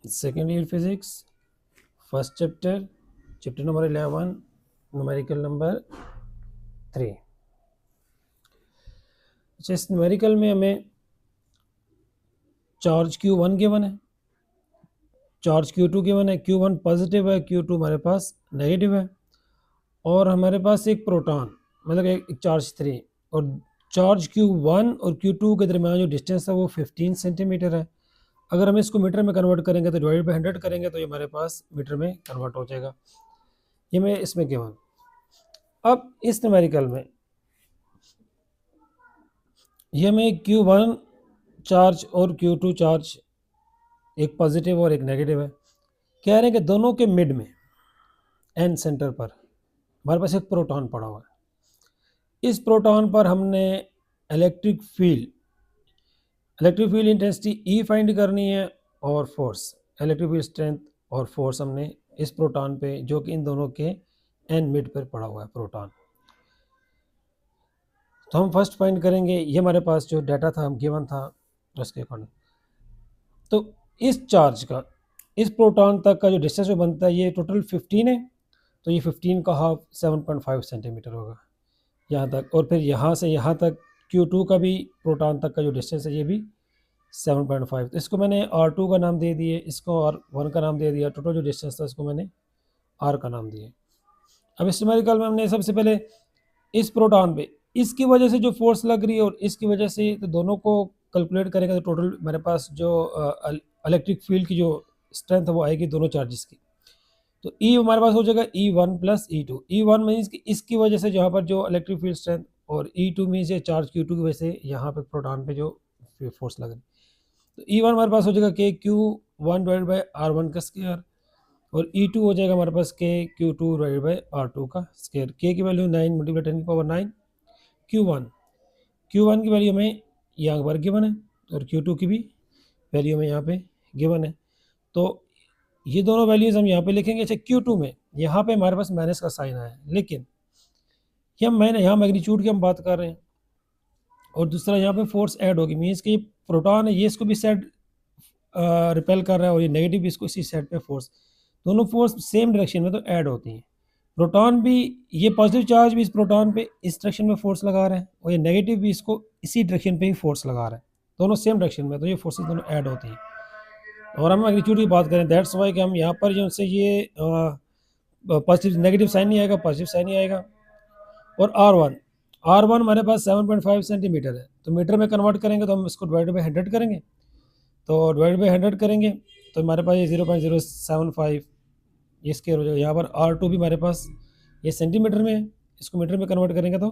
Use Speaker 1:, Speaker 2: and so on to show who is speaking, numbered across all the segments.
Speaker 1: Second year physics, first chapter, chapter number 11, numerical number 3। अच्छा, इस numerical में हमें चार्ज Q1 गिवन है, चार्ज Q2 गिवन है। Q1 पॉजिटिव है, Q2 हमारे पास नेगेटिव है, और हमारे पास एक प्रोटॉन मतलब एक चार्ज 3, और चार्ज Q1 और Q2 के दरमियान जो डिस्टेंस है वो 15 सेंटीमीटर है। अगर हम इसको मीटर में कन्वर्ट करेंगे तो डिवाइड बाई 100 करेंगे तो ये हमारे पास मीटर में कन्वर्ट हो जाएगा। ये मैं इसमें गिवन। अब इस न्यूमेरिकल में ये में Q1 चार्ज और Q2 चार्ज, एक पॉजिटिव और एक नेगेटिव है। कह रहे हैं कि दोनों के मिड में एन सेंटर पर हमारे पास एक प्रोटॉन पड़ा हुआ है। इस प्रोटॉन पर हमने electric field intensity E find करनी है, और फोर्स इलेक्ट्रिक फील्ड स्ट्रेंथ और फोर्स हमने इस प्रोटॉन पे, जो कि इन दोनों के एन मिड पर पड़ा हुआ है प्रोटॉन। तो हम फर्स्ट फाइंड करेंगे, ये हमारे पास जो डाटा था हम गिवन था उसके अकॉर्डिंग। तो इस चार्ज का इस प्रोटॉन तक का जो डिस्टेंस जो बनता है ये टोटल 15 है, तो ये 15 का हाफ 7.5 सेंटीमीटर होगा यहाँ तक। और फिर यहाँ से यहाँ तक Q2 का भी प्रोटॉन तक का जो डिस्टेंस है ये भी 7.5। तो इसको मैंने R2 का नाम दे दिए, इसको R1 का नाम दे दिया। टोटल जो डिस्टेंस था इसको मैंने R का नाम दिया। अब इस न्यूमेरिकल में हमने सबसे पहले इस प्रोटॉन पे इसकी वजह से जो फोर्स लग रही है और इसकी वजह से, तो दोनों को कैलकुलेट करेंगे तो टोटल मेरे पास जो इलेक्ट्रिक फील्ड की जो स्ट्रेंथ है वो आएगी दोनों चार्जेस की। तो E हमारे पास हो जाएगा E1 plus E2। E1 means कि इसकी वजह से जहाँ पर जो इलेक्ट्रिक फील्ड स्ट्रेंथ, और E2 मीन्स ये चार्ज Q2 की वजह से यहाँ पे प्रोटॉन पे जो फोर्स लग रही। तो E1 हमारे पास हो जाएगा KQ1 डिवाइड बाई R1 का स्क्वायर, और E2 हो जाएगा हमारे पास KQ2 डिवाइड बाई R2 का स्क्वायर। K की वैल्यू 9 मल्टीप्लाई 10 की पावर 9। Q1 की वैल्यू हमें यहाँ पर गिवन है, और Q2 की भी वैल्यू हमें यहाँ पे गिवन है। तो ये दोनों वैल्यूज़ हम यहाँ पे लिखेंगे। अच्छा, Q2 में यहाँ पे हमारे पास माइनस का साइन आया है, लेकिन ये मैंने यहाँ मैग्नीट्यूड की हम बात कर रहे हैं, और दूसरा यहाँ पे फोर्स ऐड होगी। मीन्स कि प्रोटॉन है ये इसको भी सेट रिपेल कर रहा है, और ये नेगेटिव इसको इसी सेट पे फोर्स, दोनों फोर्स सेम डायरेक्शन में तो ऐड होती हैं। प्रोटॉन भी, ये पॉजिटिव चार्ज भी इस प्रोटॉन पे इस डायरेक्शन में फोर्स लगा रहा है, और ये नेगेटिव भी इसको इसी डायरेक्शन पे ही फोर्स लगा रहा है, दोनों सेम डायरेक्शन में, तो ये फोर्सेस दोनों ऐड होती हैं। और हम मैग्नीट्यूड की बात करें, दैट्स वाई कि हम यहाँ पर जो से ये पॉजिटिव नेगेटिव साइन नहीं आएगा, पॉजिटिव साइन नहीं आएगा। और R1 हमारे पास 7.5 सेंटीमीटर है, तो मीटर में कन्वर्ट करेंगे तो हम इसको डिवाइड बाई 100 करेंगे। तो डिवाइड बाई 100 करेंगे तो हमारे पास ये 0.075 ये स्क्वायर हो जाएगा। यहाँ पर R2 भी हमारे पास ये सेंटीमीटर में है, इसको मीटर में कन्वर्ट करेंगे तो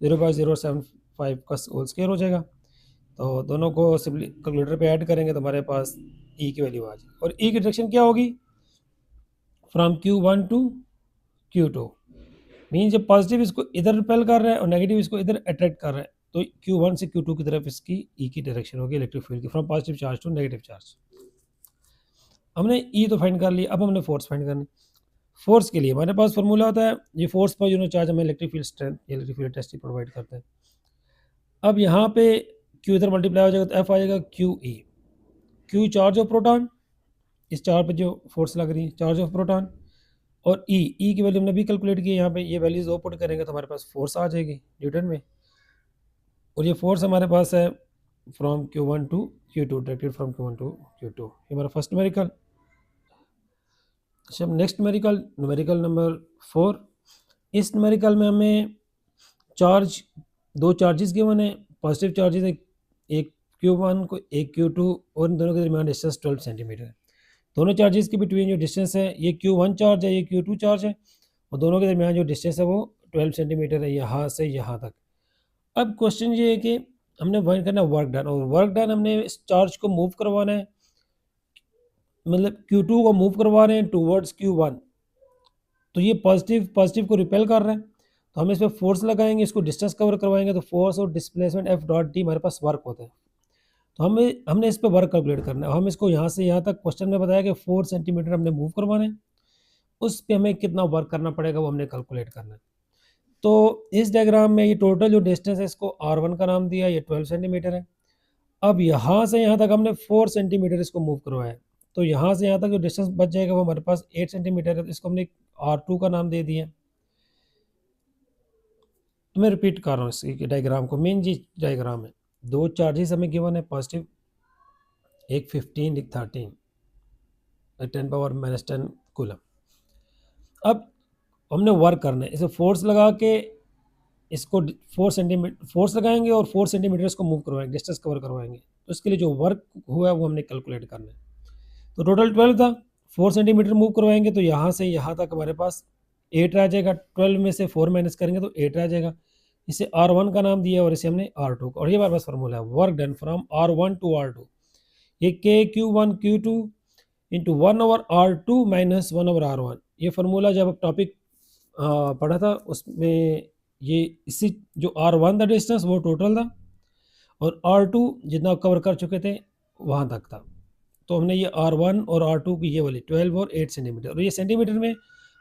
Speaker 1: 0.075 का होल स्क्वायर हो जाएगा। तो दोनों को सिंपली कैलकुलेटर पे ऐड करेंगे तो हमारे पास E की वैल्यू आ जाएगी। और E की डायरेक्शन क्या होगी, from Q1 to Q2। Mean जब पॉजिटिव इसको इधर रिपेल कर रहा है और नेगेटिव इसको इधर अट्रैक्ट कर रहा है, तो Q1 से Q2 की तरफ इसकी E की डायरेक्शन होगी इलेक्ट्रिक फील्ड की, from positive charge to negative charge. हमने E तो फाइंड कर लिया, अब हमने फोर्स फाइंड करनी। फोर्स के लिए हमारे पास फॉर्मूला होता है, ये फोर्स पर यूनिट चार्ज हमें electric field strength, electric field intensity provide करते हैं। अब यहाँ पे Q इधर मल्टीप्लाई हो जाएगा तो F आ जाएगा QE। Q charge of proton, इस चार्ज पे जो फोर्स लग रही है चार्ज ऑफ प्रोटॉन, और E की वैल्यू हमने भी कैलकुलेट की है। यहाँ पे ये वैल्यूज दो पुट करेंगे तो हमारे पास फोर्स आ जाएगी न्यूटन में, और ये फोर्स हमारे पास है from Q1 to Q2, directed from Q1 to Q2। ये हमारा फर्स्ट न्यूमेरिकल। अच्छा, नेक्स्ट न्यूमेरिकल नंबर 4। इस न्यूमेरिकल में हमें चार्ज, दो चार्जेस गिवन है, पॉजिटिव चार्जेस, एक Q1 को एक Q2, और इन दोनों के दरमियान डिस्टेंस 12 सेंटीमीटर है। दोनों चार्जेस के बिटवीन जो डिस्टेंस है, ये Q1 चार्ज है, ये Q2 चार्ज है, और दोनों के दरमियान जो डिस्टेंस है वो 12 सेंटीमीटर है, यहाँ से यहाँ तक। अब क्वेश्चन ये है कि हमने फाइंड करना वर्क डन, और वर्क डन हमने इस चार्ज को मूव करवाना है, मतलब Q2 को मूव करवा रहे हैं टूवर्ड्स Q1, तो ये पॉजिटिव को रिपेल कर रहे हैं, तो हम इस पर फोर्स लगाएंगे, इसको डिस्टेंस कवर करवाएंगे, तो फोर्स और डिस्प्लेसमेंट F डॉट डी हमारे पास वर्क होता है। तो हमने इस पर वर्क कैलकुलेट करना है। हम इसको यहाँ से यहाँ तक क्वेश्चन में बताया कि 4 सेंटीमीटर हमने मूव करवाना है, उस पर हमें कितना वर्क करना पड़ेगा वो हमने कैलकुलेट करना है। तो इस डायग्राम में ये टोटल जो डिस्टेंस है इसको R1 का नाम दिया, ये 12 सेंटीमीटर है। अब यहाँ से यहाँ तक हमने 4 सेंटीमीटर इसको मूव करवाया है, तो यहाँ से यहाँ तक जो डिस्टेंस बच जाएगा वो हमारे पास 8 सेंटीमीटर है, तो इसको हमने R2 का नाम दे दिया। तो मैं रिपीट कर रहा हूँ इसकी डायग्राम को, मेन जी डायग्राम है। दो चार्जेस हमें गिवन है पॉजिटिव, एक 15 एक 13, 10⁻⁻10 कूलम। अब हमने वर्क करना है, इसे फोर्स लगा के इसको 4 सेंटीमीटर फोर्स लगाएंगे और 4 सेंटीमीटर इसको मूव करवाएंगे, डिस्टेंस कवर करवाएंगे। तो इसके लिए जो वर्क हुआ है वो हमने कैलकुलेट करना है। तो टोटल 12 था, 4 सेंटीमीटर मूव करवाएंगे तो यहाँ से यहाँ तक हमारे पास 8 आ जाएगा। 12 में से 4 माइनस करेंगे तो 8 आ जाएगा। इसे R1 का नाम दिया और इसे हमने R2 का, और ये हमारे पास फार्मूला है work done from R1 to R2। ये KQ1 Q2 into 1/R2 minus 1/R1। ये फार्मूला जब अब टॉपिक पढ़ा था उसमें ये इसी जो R1 था डिस्टेंस वो टोटल था, और R2 जितना कवर कर चुके थे वहाँ तक था। तो हमने ये R1 और R2 की ये वाली 12 और 8 सेंटीमीटर, और ये सेंटीमीटर में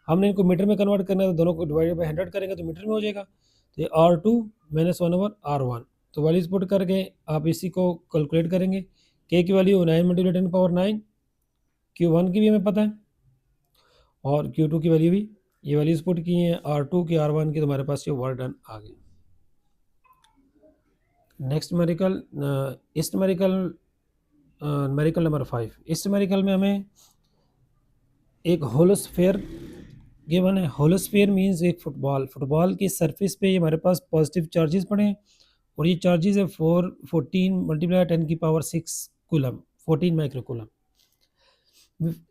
Speaker 1: हमने इनको मीटर में कन्वर्ट करना है, तो दोनों को डिवाइडेड बाई 100 करेंगे तो मीटर में हो जाएगा। तो ये R2 माइनस 1/R1, तो वैल्यूज पुट करके आप इसी को कैलकुलेट करेंगे। K की वैल्यू 9 × 10⁻9, Q1 की भी हमें पता है और Q2 की वैल्यू भी, ये वैल्यूज पुट की हैं R2 की R1 की, तो हमारे पास ये वर्क डन आ गया। नेक्स्ट न्यूमेरिकल, इस न्यूमेरिकल नंबर 5। इस न्यूमेरिकल में हमें एक होलोस्फेयर गिवन है। होलोस्फेयर मींस एक फुटबॉल की सरफेस पे हमारे पास पॉजिटिव चार्जेस पड़े हैं, और ये चार्जेस है 14 × 10⁻6 कूलम, 14 माइक्रो कूलम।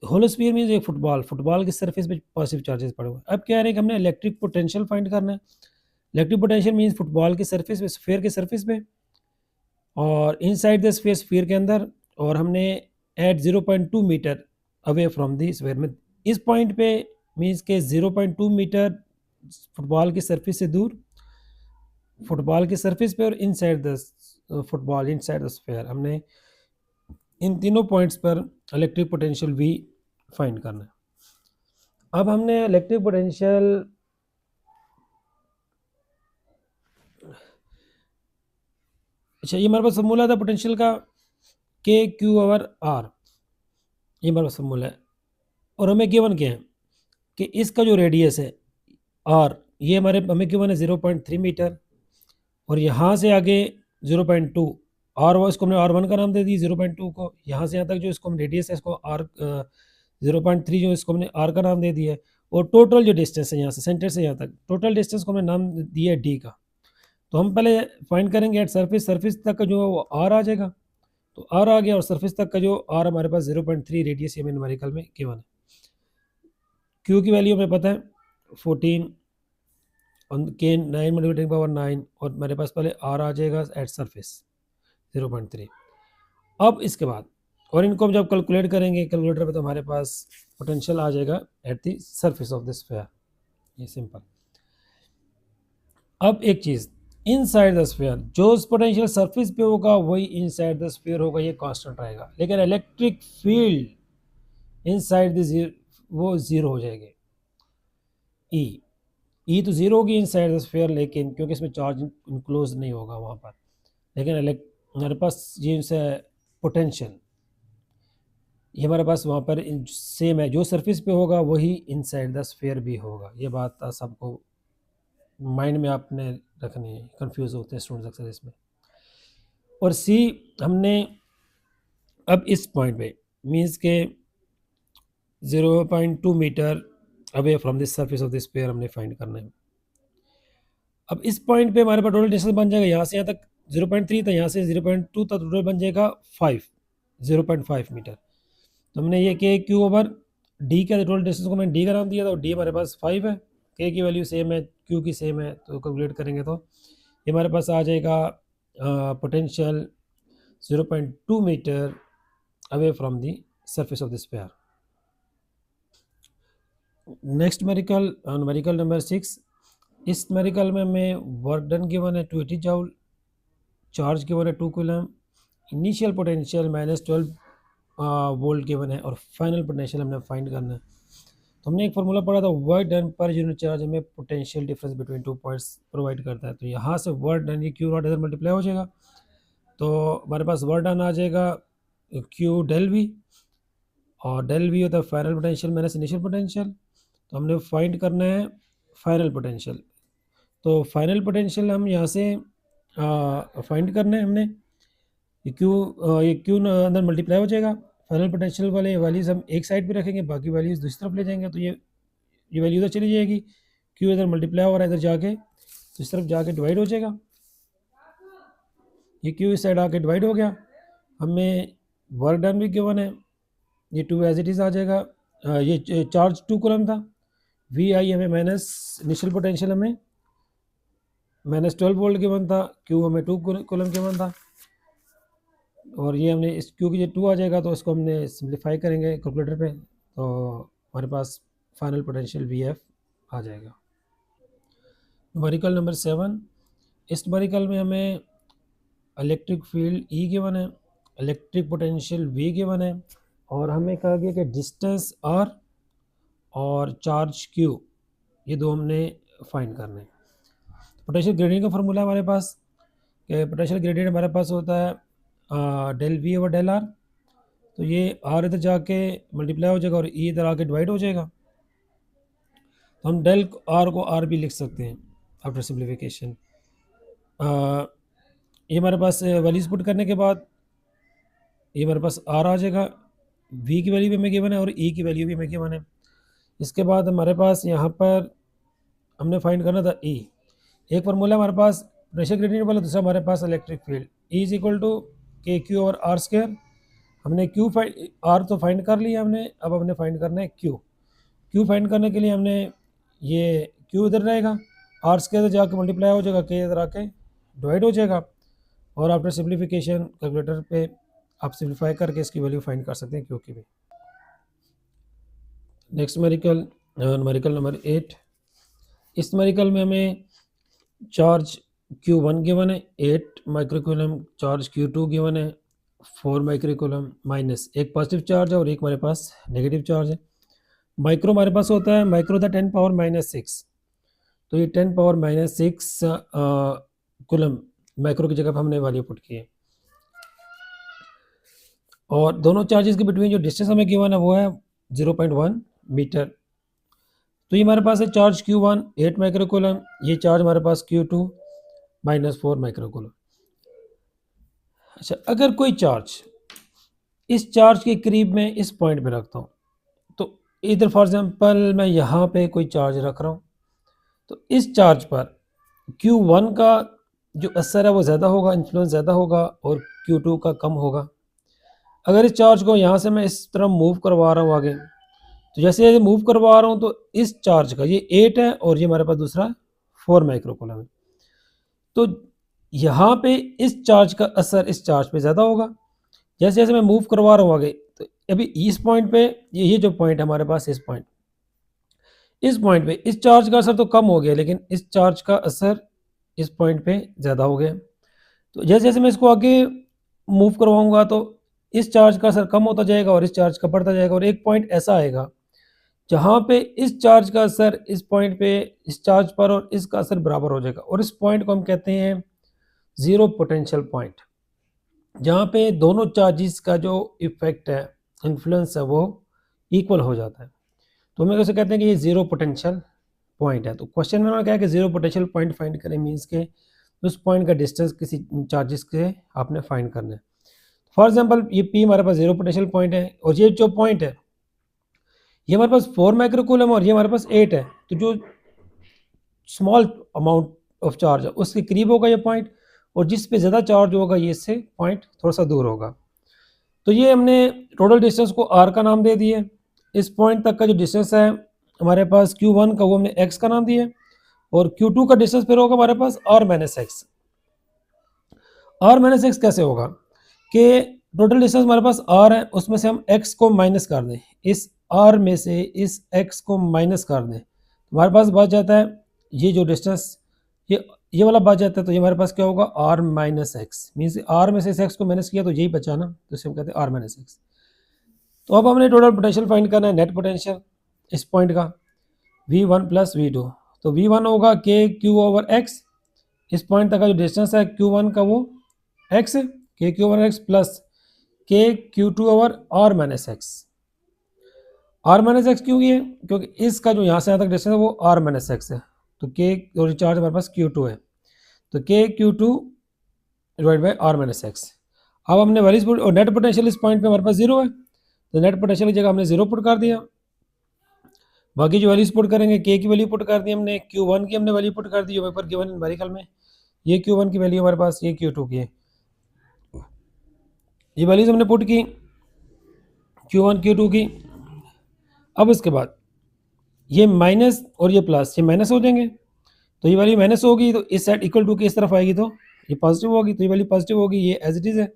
Speaker 1: होलोस्फीयर मींस एक फुटबॉल की सरफेस पे पॉजिटिव चार्जेस पड़े हुए हैं। अब क्या है कि हमने इलेक्ट्रिक पोटेंशियल फाइंड करना है। इलेक्ट्रिक पोटेंशियल मींस फुटबॉल की सरफेस पे, स्फीयर के सरफेस पे, और इनसाइड द स्फीयर, स्फीयर के अंदर, और हमने at 0.2 metre away from the sphere में, इस पॉइंट पे मींस के 0.2 मीटर फुटबॉल की सरफेस से दूर, फुटबॉल की सरफेस पे और inside the football, inside the sphere, हमने इन तीनों पॉइंट्स पर इलेक्ट्रिक पोटेंशियल V फाइंड करना है। अब हमने इलेक्ट्रिक पोटेंशियल अच्छा, ये हमारे पास फॉर्मूला था पोटेंशियल का KQ/R, ये हमारे पास फॉर्मूला है, और हमें गिवन क्या है कि इसका जो रेडियस है R, ये हमें गिवन है 0.3 मीटर, और यहाँ से आगे 0.2 R, इसको हमने R1 का नाम दे दी 0.2 को। यहाँ से यहाँ तक जो इसको हम रेडियस है इसको R 0.3 जो इसको हमने R का नाम दे दिया है, और टोटल जो डिस्टेंस है यहाँ से सेंटर से यहाँ तक, टोटल डिस्टेंस को हमने नाम दिया है D का। तो हम पहले फाइंड करेंगे एट सरफेस, सरफेस तक का जो R आ जाएगा, तो R आ गया, और सरफेस तक का जो R हमारे पास 0.3 रेडियस हमें न्यूमेरिकल में गिवन है। Q की वैल्यू हमें पता है 14 K 9 × 10⁻9, और मेरे पास पहले R आ जाएगा एट सरफेस 0.3। अब इसके बाद और इनको हम जब कैलकुलेट करेंगे कैलकुलेटर पे, तो हमारे पास पोटेंशियल आ जाएगा at the surface of the sphere, ये सिंपल। अब एक चीज़, इनसाइड द स्फीयर जो पोटेंशियल सरफेस पे होगा वही इनसाइड द स्फीयर होगा, ये कांस्टेंट रहेगा, लेकिन इलेक्ट्रिक फील्ड इनसाइड द वो जीरो हो जाएगी। ई तो जीरो होगी इनसाइड द स्फीयर, लेकिन क्योंकि इसमें चार्ज इनक्लोज नहीं होगा वहाँ पर, लेकिन हमारे पास ये पोटेंशियल ये हमारे पास वहाँ पर सेम है, जो सरफेस पे होगा वही इनसाइड द स्फीयर भी होगा। ये बात सबको माइंड में आपने रखनी है, कंफ्यूज होते हैं स्टूडेंट्स अक्सर इसमें। और सी हमने अब इस पॉइंट पे मींस के 0.2 metre away from this surface of this sphere हमने फाइंड करना है। अब इस पॉइंट पे हमारे पास टोटल डिस्टेंस बन जाएगा, यहाँ से यहाँ तक 0.3 था, यहाँ से 0.2 तक टोटल बन जाएगा 0.5 मीटर। तो हमने ये KQ/D का टोटल डिस्टेंस को मैंने D का नाम दिया था, और D हमारे पास 5 है, K की वैल्यू सेम है, Q की सेम है, तो कैलकुलेट करेंगे तो ये हमारे पास आ जाएगा potential 0.2 metre away from the surface of the sphere. Next numerical number 6। इस न्यूमेरिकल में हमें वर्क डन गिवन है 280 जूल, चार्ज गिवन है 2 coulomb, initial potential -12 volt given है, और फाइनल पोटेंशियल हमने फाइंड करना है। तो हमने एक फार्मूला पढ़ा था, वर्क डन पर यूनिट चार्ज हमें potential difference between 2 points provide करता है। तो यहाँ से वर्क डन ये Q0 इधर मल्टीप्लाई हो जाएगा, तो हमारे पास वर्क डन आ जाएगा Q del V, और डेल वी होता है final potential minus initial potential. तो हमने फाइंड करना है फाइनल पोटेंशियल। तो फाइनल पोटेंशियल हम यहाँ से फाइंड करना है हमने, ये क्यू अंदर मल्टीप्लाई हो जाएगा। फाइनल पोटेंशियल वाले वैल्यूज़ हम एक साइड पे रखेंगे, बाकी वैल्यूज़ दूसरी तरफ ले जाएंगे। तो ये वैल्यू इधर चली जाएगी, क्यू इधर मल्टीप्लाई हो रहा है, इधर जाके इस तरफ जाके डिवाइड हो जाएगा। ये क्यू इस साइड आके डिवाइड हो गया। हमें वर्क डन भी गिवन है, ये 2 एज इट इज़ आ जाएगा। ये चार्ज 2 कूलम था, वी आई हमें माइनस इनिशियल पोटेंशियल हमें माइनस 12 वोल्ट गिवन था, क्यू हमें 2 कूलम गिवन था। और ये हमने इस क्यू की जो 2 आ जाएगा तो इसको हमने सिंप्लीफाई करेंगे कैलकुलेटर पे, तो हमारे पास फाइनल पोटेंशियल वी एफ आ जाएगा। न्यूमेरिकल नंबर 7, इस न्यूमेरिकल में हमें इलेक्ट्रिक फील्ड ई गिवन है, इलेक्ट्रिक पोटेंशियल वी गिवन है, और हमें कहा गया कि डिस्टेंस आर और चार्ज क्यू, ये दो हमने फाइंड करने हैं। पोटेंशियल ग्रेडियंट का फॉर्मूला हमारे पास, कि पोटेंशियल ग्रेडियंट हमारे पास होता है del V over del R. तो ये आर इधर जाके मल्टीप्लाई हो जाएगा और ई इधर आके डिवाइड हो जाएगा। तो हम डेल आर को आर भी लिख सकते हैं आफ्टर सिंप्लीफिकेशन। ये हमारे पास वैल्यूज पुट करने के बाद ये हमारे पास आर आ जाएगा, वी की वैल्यू भी हमें गिवन है और ई की वैल्यू भी हमें गिवन है। इसके बाद हमारे पास यहाँ पर हमने फाइंड करना था ई। एक फार्मूला हमारे पास प्रेशर ग्रेडियंट वाला, दूसरा हमारे पास electric field. E is equal to k q over r square. हमने क्यू आर तो फाइंड कर लिया हमने, अब हमने फाइंड करना है क्यू। क्यू फाइंड करने के लिए हमने ये क्यू इधर रहेगा, आर स्क्वायर इधर जाके मल्टीप्लाई हो जाएगा, के इधर आके डिवाइड हो जाएगा। और आफ्टर सिंप्लीफिकेशन कैलकुलेटर पे आप सिंप्लीफाई करके इसकी वैल्यू फाइंड कर सकते हैं क्यू की भी। नेक्स्ट न्यूमेरिकल नंबर 8, इस न्यूमेरिकल में हमें चार्ज Q1 गिवन है 8 माइक्रोकूलम, चार्ज Q2 गिवन है 4 माइक्रोकूलम, माइनस एक पॉजिटिव चार्ज है और एक हमारे पास नेगेटिव चार्ज है। माइक्रो हमारे पास होता है, माइक्रो था 10 पावर माइनस 6, तो ये 10 पावर माइनस 6 कूलम माइक्रो की जगह पर हमने वैल्यू पुट की है। और दोनों चार्जेस के बिटवीन जो डिस्टेंस हमें गिवन है वो है 0.1 मीटर। तो ये हमारे पास है चार्ज Q1 8 माइक्रोकूलम, ये चार्ज हमारे पास Q2 माइनस 4 माइक्रोकूलम। अच्छा, अगर कोई चार्ज इस चार्ज के करीब में इस पॉइंट पे रखता हूँ, तो इधर फॉर एग्जांपल मैं यहाँ पे कोई चार्ज रख रहा हूँ, तो इस चार्ज पर Q1 का जो असर है वो ज़्यादा होगा, इन्फ्लुएंस ज़्यादा होगा, और Q2 का कम होगा। अगर इस चार्ज को यहाँ से मैं इस तरह मूव करवा रहा हूँ आगे, तो जैसे जैसे मूव करवा रहा हूँ तो इस चार्ज का ये 8 है और ये हमारे पास दूसरा 4 माइक्रोकूलम है, तो यहाँ पे इस चार्ज का असर इस चार्ज पे ज़्यादा होगा। जैसे जैसे मैं मूव करवा रहा हूँ आगे, तो अभी इस पॉइंट पे ये जो पॉइंट है हमारे पास, इस पॉइंट पे इस चार्ज का असर तो कम हो गया, लेकिन इस चार्ज का असर इस पॉइंट पे ज़्यादा हो गया। तो जैसे जैसे मैं इसको आगे मूव करवाऊँगा तो इस चार्ज का असर कम होता जाएगा और इस चार्ज का बढ़ता जाएगा, और एक पॉइंट ऐसा आएगा जहाँ पे इस चार्ज का असर इस पॉइंट पे इस चार्ज पर और इसका असर बराबर हो जाएगा, और इस पॉइंट को हम कहते हैं ज़ीरो पोटेंशियल पॉइंट, जहाँ पे दोनों चार्जेस का जो इफेक्ट है, इन्फ्लुएंस है, वो इक्वल हो जाता है। तो हमें कैसे कहते हैं कि ये ज़ीरो पोटेंशियल पॉइंट है। तो क्वेश्चन में उन्होंने कहा कि ज़ीरो पोटेंशियल पॉइंट फाइंड करें, मीन्स के उस पॉइंट का डिस्टेंस किसी चार्जेस के आपने फाइंड करना है। फॉर एग्जाम्पल ये पी हमारे पास ज़ीरो पोटेंशियल पॉइंट है, और ये जो पॉइंट है ये हमारे पास 4 माइक्रोकूलम और ये हमारे पास 8 है। तो जो स्मॉल अमाउंट ऑफ चार्ज है उसके करीब होगा ये पॉइंट, और जिस पे ज़्यादा चार्ज होगा ये इससे पॉइंट थोड़ा सा दूर होगा। तो ये हमने टोटल डिस्टेंस को आर का नाम दे दिए। इस पॉइंट तक का जो डिस्टेंस है हमारे पास Q1 का, वो हमने एक्स का नाम दिया, और Q2 का डिस्टेंस फिर होगा हमारे पास r minus x. Are minus x कैसे होगा कि टोटल डिस्टेंस हमारे पास आर है, उसमें से हम एक्स को माइनस कर दें, इस आर में से इस एक्स को माइनस कर दें, हमारे पास बच जाता है ये जो डिस्टेंस, ये वाला बच जाता है। तो ये हमारे पास क्या होगा, R minus x, means R में से इस एक्स को माइनस किया तो यही बचा ना, तो इसे हम कहते हैं आर माइनस एक्स। तो अब हमने टोटल पोटेंशियल फाइंड करना है, नेट पोटेंशियल इस पॉइंट का, V1 प्लस V2। तो V1 होगा के क्यू ओवर एक्स, इस पॉइंट तक का जो डिस्टेंस है Q1 का वो एक्स है, के q over x plus K Q2 over R minus x. Are minus x क्यों है, क्योंकि इसका जो यहाँ से यहाँ तक डिस्टेंस है वो आर माइनस एक्स है, तो के और चार्ज हमारे पास Q2 है, तो K Q2 divide by R minus x. अब हमने वैल्यूज पुट, और नेट पोटेंशियल इस पॉइंट पे हमारे पास जीरो है, तो नेट पोटेंशियल की जगह हमने जीरो पुट कर दिया। बाकी जो वैल्यूज पुट करेंगे, के की वैल्यू पुट कर दी हमने, Q1 की हमने वैल्यू पुट कर दी जो पेपर गिवन न्यूमेरिकल में, ये Q1 की वैल्यू हमारे पास, ये Q2 की है, ये वैल्यूज हमने पुट की Q1 Q2 की। अब इसके बाद ये माइनस और ये प्लस, ये माइनस हो जाएंगे, तो ये वैल्यू माइनस होगी तो इस साइड इक्वल टू की इस तरफ आएगी, तो ये पॉजिटिव होगी, तो ये वैल्यू पॉजिटिव होगी, ये एज इट इज़ है।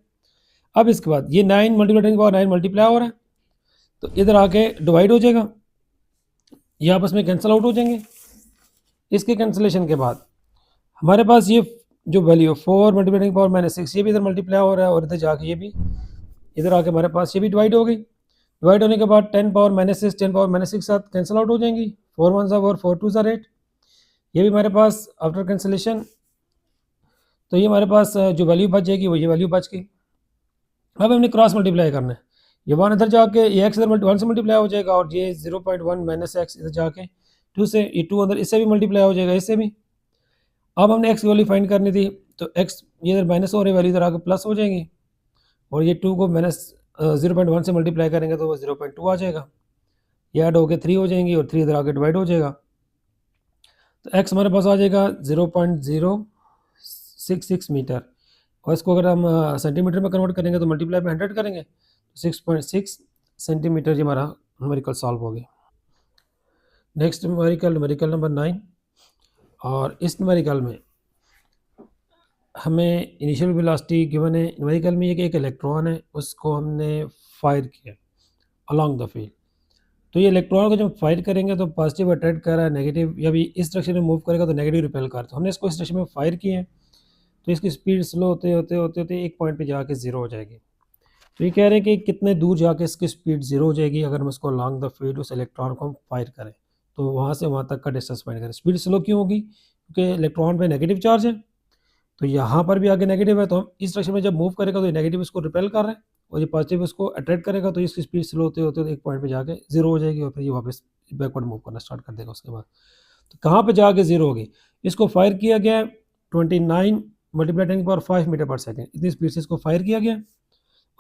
Speaker 1: अब इसके बाद ये 9 मल्टीप्लाई पावर 9 मल्टीप्लाई हो रहा है, तो इधर आके डिवाइड हो जाएगा, ये आपस में कैंसिल आउट हो जाएंगे। इसके कैंसिलेशन के बाद हमारे पास ये जो वैल्यू 4 मल्टीप्लाई पावर -6 ये भी इधर मल्टीप्लाई हो रहा है, और इधर जाके ये भी, इधर आके हमारे पास ये भी डिवाइड हो गई। डिवाइड होने के बाद 10 पावर -6 10 पावर -6 साथ कैंसिल आउट हो जाएंगी, 4 1 4 4 2 8, ये भी हमारे पास आफ्टर कैंसिलेशन, तो ये हमारे पास जो वैल्यू बच जाएगी वो ये वैल्यू बच गई। अब हमने क्रॉस मल्टीप्लाई करना है, ये 1 इधर जाके ये एक्स इधर 1 से मल्टीप्लाई हो जाएगा, और ये 0.1 माइनस एक्स इधर जाके 2 से, ये 2 अंदर इससे भी मल्टीप्लाई हो जाएगा, इससे भी। अब हमने एक्स की वैल्यू फाइंड करनी थी, तो एक्स ये इधर माइनस हो रही वैल्यू इधर आके प्लस हो जाएंगी, और ये 2 को माइनस 0.1 से मल्टीप्लाई करेंगे तो वो 0.2 आ जाएगा, ये ऐड होकर 3 हो जाएंगी, और 3 इधर आके डिवाइड हो जाएगा, तो एक्स हमारे पास आ जाएगा 0.066 मीटर, और इसको अगर हम सेंटीमीटर में कन्वर्ट करेंगे तो मल्टीप्लाई में 100 करेंगे, तो 6.6 सेंटीमीटर ये हमारा न्यूमेरिकल सॉल्व हो गया। नेक्स्ट न्यूमेरिकल नंबर 9, और इस न्यूमेरिकल में हमें इनिशियल वेलोसिटी गिवन है। न्यूमेरिकल में ये कि एक इलेक्ट्रॉन है, उसको हमने फायर किया अलॉन्ग द फील्ड, तो ये इलेक्ट्रॉन को जब फायर करेंगे तो पॉजिटिव अट्रैक्ट कर रहा है, नेगेटिव या भी इस डायरेक्शन में मूव करेगा तो नेगेटिव रिपेल कर, तो हमने इसको इस डायरेक्शन में फायर किया है, तो इसकी स्पीड स्लो होते होते होते होते एक पॉइंट पे जाके ज़ीरो हो जाएगी। तो ये कह रहे हैं कि कितने दूर जाके इसकी स्पीड ज़ीरो हो जाएगी अगर हम इसको अलॉन्ग द फील्ड उस इलेक्ट्रॉन को हम फायर करें, तो वहाँ से वहाँ तक का डिस्टेंस फाइंड करें। स्पीड स्लो क्यों होगी, क्योंकि इलेक्ट्रॉन पे नेगेटिव चार्ज है, तो यहाँ पर भी आगे नेगेटिव है, तो हम इस डायरेक्शन में जब मूव करेगा तो ये नेगेटिव इसको रिपेल कर रहे हैं, और ये पॉजिटिव इसको अट्रैक्ट करेगा, तो इसकी स्पीड स्लो होते होते एक पॉइंट पे जाके ज़ीरो हो जाएगी, और फिर ये वापस बैकवर्ड मूव करना स्टार्ट कर देगा उसके बाद। तो कहाँ पे जाके ज़ीरो होगी, इसको फायर किया गया 29 मल्टीप्लाई 10⁵ मीटर पर सेकेंड, इतनी स्पीड से इसको फायर किया गया,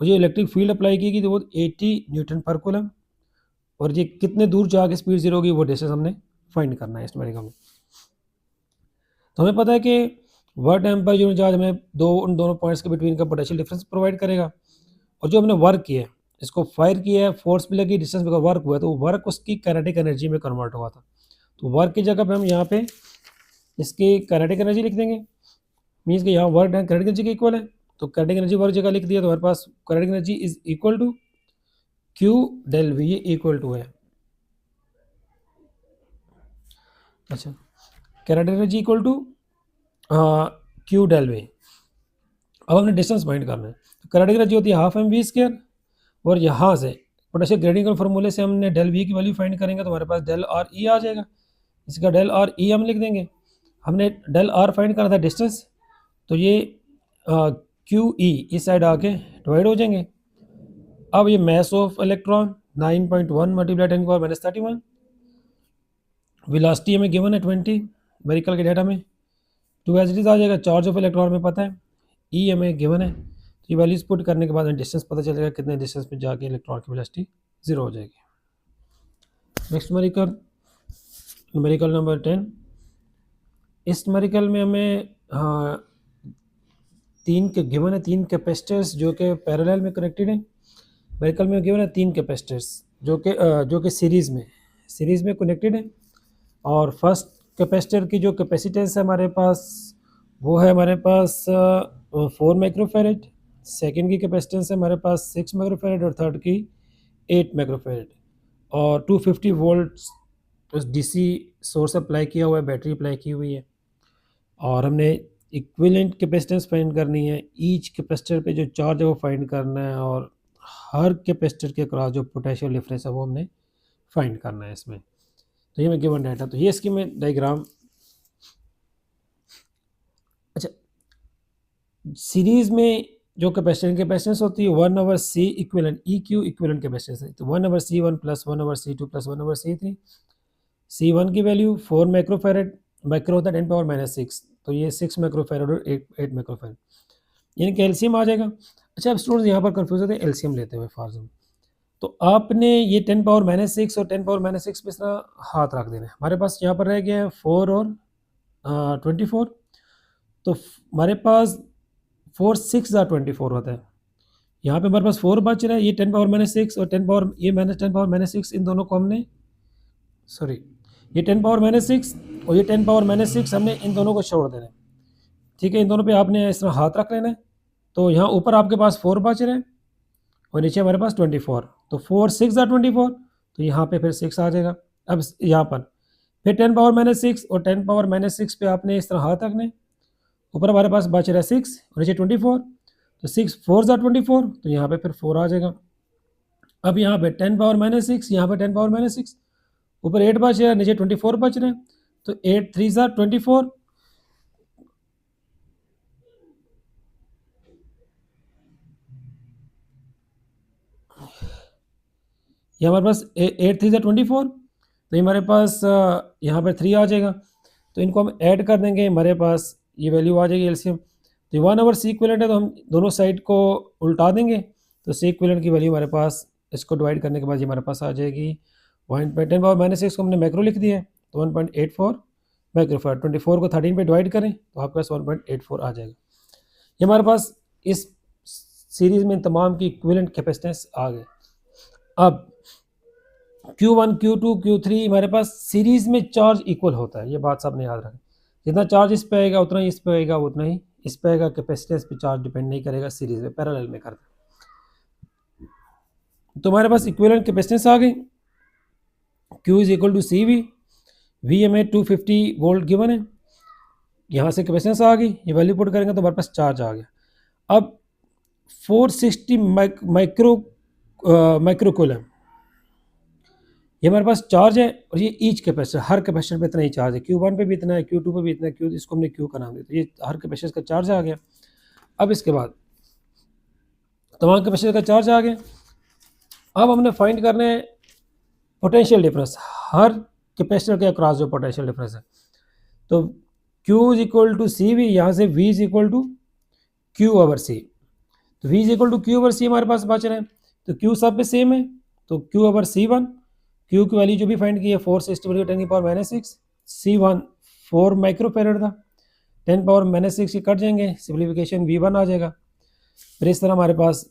Speaker 1: और ये इलेक्ट्रिक फील्ड अप्लाई की गई तो वो 80 न्यूटन पर कूलम, और ये कितने दूर जाके स्पीड जीरो होगी वो डिस्टेंस हमने फाइंड करना है इस न्यूमेरिकल में। तो हमें पता है कि वर्क टाइम पर यूनिट चार्ज हमें उन दोनों पॉइंट्स के बिटवीन का पोटेंशियल डिफरेंस प्रोवाइड करेगा, और जो हमने वर्क किया है, इसको फायर किया है, फोर्स भी लगी, डिस्टेंस पर वर्क हुआ है, तो वर्क उसकी काइनेटिक एनर्जी में कन्वर्ट हुआ था, तो वर्क की जगह पे हम यहाँ पे इसकी काइनेटिक एनर्जी लिख देंगे, मीन्स कि यहाँ वर्क काइनेटिक एनर्जी के इक्वल है, तो काइनेटिक एनर्जी वर्क जगह लिख दिया, तो हमारे पास kinetic energy is equal to Q del V, ये इक्वल टू है, अच्छा kinetic energy equal to Q del V। अब हमने डिस्टेंस फाइंड करना है, तो काइनेटिक एनर्जी होती है हाफ mv², और यहाँ से पोटेंशियल ग्रेडियंट के फॉर्मूले से हमने डेल V की वैल्यू फाइंड करेंगे, तो हमारे पास डेल आर ई आ जाएगा, इसका डेल आर ई हम लिख देंगे। हमने डेल आर फाइंड करना था डिस्टेंस, तो ये क्यू ई इस साइड आके डिवाइड हो जाएंगे। अब ये mass of electron 9.1 multiply 10⁻31, velocity हमें गिवन है 20 न्यूमेरिकल के डेटा में, 2 एज इट इज आ जाएगा। चार्ज ऑफ इलेक्ट्रॉन में पता है, ई हमें गिवन है, तो ये वैल्यूज पुट करने के बाद हमें डिस्टेंस पता चलेगा, कितने डिस्टेंस पे जाके इलेक्ट्रॉन की वेलोसिटी जीरो हो जाएगी। नेक्स्ट न्यूमेरिकल नंबर 10, इस न्यूमेरिकल में हमें तीन के गिवन है, 3 कैपेसिटर्स जो कि पैरेलल में कनेक्टेड हैं। न्यूमेरिकल में गिवन है 3 कैपेसिटर्स जो कि सीरीज़ में कनेक्टेड है, और फर्स्ट कैपेसिटर की जो कैपेसिटेंस है हमारे पास वो है हमारे पास 4 माइक्रोफेरेड, सेकंड की कैपेसिटेंस है हमारे पास 6 माइक्रोफेरेड, और थर्ड की 8 माइक्रोफेरेड, और 250 वोल्ट डीसी सोर्स अप्लाई किया हुआ है, बैटरी अप्लाई की हुई है, और हमने इक्विवेलेंट कैपेसिटेंस फाइंड करनी है, ईच कैपेसिटर पे जो चार्ज है वो फाइंड करना है, और हर कैपेसिटर के अक्रॉस जो पोटेंशियल डिफरेंस है वो हमने फाइंड करना है इसमें। तो ये मैं गिवन डाटा, तो ये इसकी मैं डायग्राम, अच्छा सीरीज़ में जो कैपेसिटेंस कैपेसिटेंस होती है 1/C equivalent E Q equivalent capacitance है, तो 1/C1 plus 1/C2 plus 1/C3। C1 की वैल्यू 4 माइक्रोफेरेड, माइक्रो होता है 10⁻⁶, तो ये 6 माइक्रोफेरेड और 8 माइक्रोफेरेड, यानी कि एलसीएम आ जाएगा। अच्छा, अब स्टूडेंट्स यहाँ पर कंफ्यूज होते हैं एलसीएम लेते हुए फॉर एग्जाम्पल, तो आपने ये 10⁻⁶ और 10⁻⁶ पे इस तरह हाथ रख देना है। हमारे पास यहाँ पर रह गया है 4 और 24, तो हमारे पास 4 6 24 होता है। यहाँ पे हमारे पास 4 बच रहा है, ये 10⁻⁶ और 10 पावर ये -10⁻⁶, इन दोनों को हमने सॉरी ये 10⁻⁶ और ये 10⁻⁶ हमने इन दोनों को छोड़ देना है। ठीक है, इन दोनों पे आपने इस तरह हाथ रख लेना है। तो यहाँ ऊपर आपके पास 4 बच रहे हैं और नीचे हमारे पास 24, तो 4 6 24, तो यहाँ पे फिर 6 आ जाएगा। अब यहाँ पर फिर 10⁻⁶ और 10⁻⁶ पे आपने इस तरह हाथ रखने हैं। ऊपर हमारे पास बच रहा है 6 और नीचे 24, तो 6 4 24, तो यहाँ पे फिर 4 आ जाएगा। अब यहाँ पे 10⁻⁶, यहाँ पे 10⁻⁶, ऊपर 8 बच रहा है, नीचे 24 बच रहे हैं, तो 8 3 24, ये हमारे पास 8 3 24, तो ये हमारे पास यहाँ पर 3 आ जाएगा। तो इनको हम ऐड कर देंगे, हमारे पास ये वैल्यू आ जाएगी एलसीएम। तो 1/C इक्विवेलेंट है, तो हम दोनों साइड को उल्टा देंगे, तो C इक्विवेलेंट की वैल्यू हमारे पास, इसको डिवाइड करने के बाद ये हमारे पास आ जाएगी 1/10⁻⁶ को हमने मैक्रो लिख दिया है, तो 1.84 माइक्रोफेरेड। 24 को 13 पे डिवाइड करें तो आपके पास 1.84 आ जाएगा। ये हमारे पास इस सीरीज़ में तमाम की इक्विवेलेंट कैपेसिटेंस आ गए। अब Q1 Q2 Q3 हमारे पास सीरीज़ में चार्ज इक्वल होता है, ये बात सबने याद रखें। जितना चार्ज इस पे आएगा उतना ही इस पे आएगा, उतना ही इस पे आएगा। कैपेसिटेंस पे चार्ज डिपेंड नहीं करेगा, सीरीज़ में पैरेलल में करता है। तो हमारे पास इक्विवेलेंट कैपेसिटेंस आ गई। Q is equal to C V, V हमें 250 वोल्ट गिवन है, यहाँ से कैपेसिटेंस आ गई, ये वैल्यू पुट करेंगे तो हमारे पास चार्ज आ गया। अब 460 माइक्रोकूलम ये हमारे पास चार्ज है, और ये ईच कैपेसिटर, हर कैपेसिटर पे इतना ही चार्ज है। Q1 पे भी इतना है, Q2 पे भी इतना है, Q इसको हमने Q का नाम दिया, तो ये हर कैपेसिटर का चार्ज आ गया। अब इसके बाद तमाम कैपेसिटर का चार्ज आ गया। अब हमने फाइंड करना है पोटेंशियल डिफरेंस, हर कैपेसिटर के अक्रॉस जो पोटेंशियल डिफरेंस है। तो Q is equal to C V, यहाँ से V is equal to Q/C, तो V is equal to Q/C हमारे पास बच रहे हैं। तो Q सब पे सेम है, तो Q/C1, Q की वैल्यू जो भी फाइंड की है 460 C1 4 माइक्रोफेरेड था, 10⁻⁶ के कट जाएंगे, सिंप्लीफिकेशन V1 आ जाएगा। फिर इस तरह हमारे पास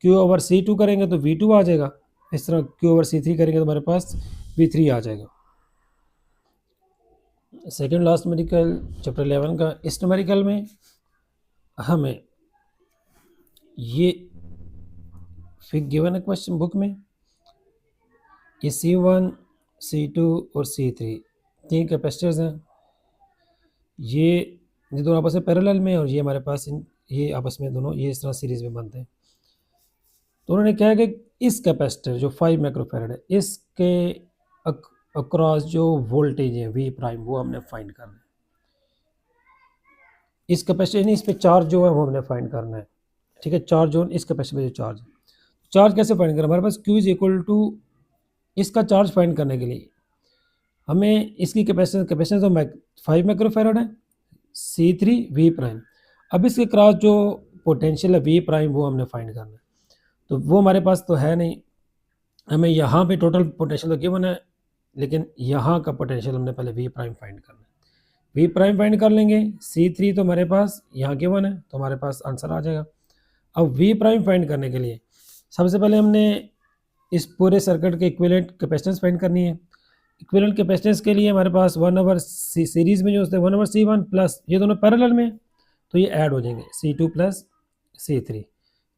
Speaker 1: Q/C2 करेंगे तो V2 आ जाएगा, इस तरह Q/C3 करेंगे तो हमारे पास V3 आ जाएगा। सेकेंड लास्ट न्यूमेरिकल चैप्टर 11 का, इस न्यूमेरिकल में हमें ये फिग गिवन है क्वेश्चन बुक में, ये C1 C2 और C3 तीन कैपेसिटर्स हैं, ये दोनों आपस में पैरेलल में, और ये हमारे पास ये आपस में दोनों ये इस तरह सीरीज में बनते हैं। तो उन्होंने कहा कि इस कैपेसिटर जो 5 माइक्रोफेरेड है, इसके अक्रॉस जो वोल्टेज है V प्राइम, वो हमने फाइंड करना है। इस कैपेसिटर इस पे चार्ज जो है वो हमने फाइंड करना है। ठीक है, चार्ज जो इस कैपेसिटर पे जो चार्ज है, चार्ज कैसे फाइंड करें? हमारे पास Q इज इक्वल टू, इसका चार्ज फाइंड करने के लिए हमें इसकी कैपेसिटेंस तो 5 माइक्रोफेरेड है, C3 V प्राइम। अब इसके क्रॉस जो पोटेंशियल है V प्राइम, वो हमने फाइंड करना है। तो वो हमारे पास तो है नहीं, हमें यहाँ पे टोटल पोटेंशियल तो गिवन है, लेकिन यहाँ का पोटेंशियल हमने पहले V प्राइम फाइंड करना है। V प्राइम फाइंड कर लेंगे, C3 तो हमारे पास यहाँ गिवन है, तो हमारे पास आंसर आ जाएगा। अब V प्राइम फाइंड करने के लिए सबसे पहले हमने इस पूरे सर्किट के इक्विवेलेंट कैपेसिटेंस फाइंड करनी है। इक्विवेलेंट कैपेसिटेंस के लिए हमारे पास 1/C सीरीज़ में जो होते हैं 1/C1 प्लस ये दोनों पैरेलल में, तो ये ऐड हो जाएंगे C2 प्लस C3।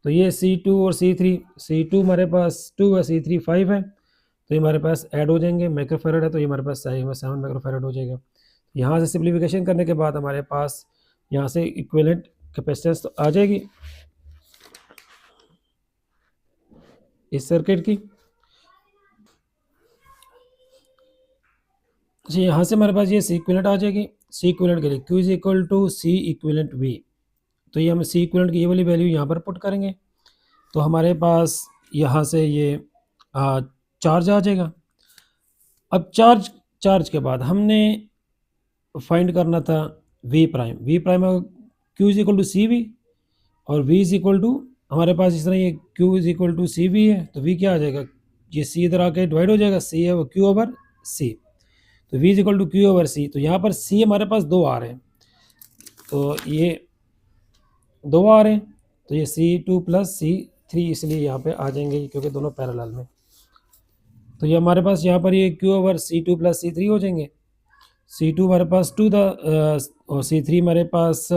Speaker 1: तो ये C2 और C2 हमारे पास 2 है, C3 5 है, तो ये हमारे पास ऐड हो जाएंगे। माइक्रोफेरेड है तो ये हमारे पास 7 माइक्रोफेरेड हो जाएगा। यहाँ से सिंप्लीफिकेशन करने के बाद हमारे पास यहाँ से इक्विवेलेंट कैपेसिटेंस तो आ जाएगी इस सर्किट की। जी, यहाँ से हमारे पास ये C इक्विवेलेंट आ जाएगी। C इक्विवेलेंट के लिए Q is equal to C equivalent V, तो ये हम सी इक्विवेलेंट की ये वाली वैल्यू यहाँ पर पुट करेंगे, तो हमारे पास यहाँ से ये चार्ज आ जाएगा। अब चार्ज के बाद हमने फाइंड करना था V prime Q is equal to C V, और v इज इक्वल टू हमारे पास इस तरह ये q is equal to C V है, तो v क्या आ जाएगा, ये c इधर आके डिवाइड हो जाएगा, c है वो q ओवर c, तो v is equal to q over c। तो यहाँ पर c हमारे पास दो आ रहे हैं, तो ये दो आ रहे हैं, तो ये C2 प्लस C3 इसलिए यहाँ पे आ जाएंगे क्योंकि दोनों पैरेलल में। तो ये हमारे पास यहाँ पर ये q over C2 plus C3 हो जाएंगे। C2 हमारे पास 2 था और C3 हमारे पास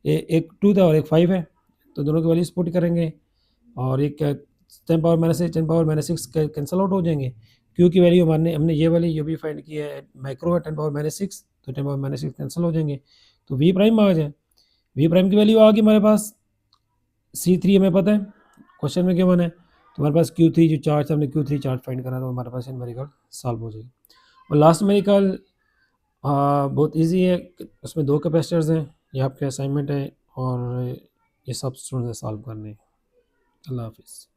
Speaker 1: एक 2 था और एक 5 है, तो दोनों की वैल्यूज पुट करेंगे और एक 10 power minus 6 10 power minus 6 cancel out हो जाएंगे। क्यू की वैल्यू हमने ये वाली ये भी फाइंड की है, माइक्रो है 10 पावर माइनस 6, तो 10 पावर माइनस 6 कैंसिल हो जाएंगे, तो वी प्राइम आ जाए। वी प्राइम की वैल्यू आ गई हमारे पास, C3 हमें पता है क्वेश्चन में गिवन है, तो हमारे पास Q3 जो चार्ज हमने Q3 चार्ज फाइंड करा, तो हमारे पास न्यूमेरिकल सॉल्व हो जाएगी। और लास्ट न्यूमेरिकल बहुत इजी है, उसमें दो कैपेसिटर्स हैं, ये आपके असाइनमेंट है और ये सब स्टूडेंट्स सॉल्व करने हैं। अल्लाह हाफिज़।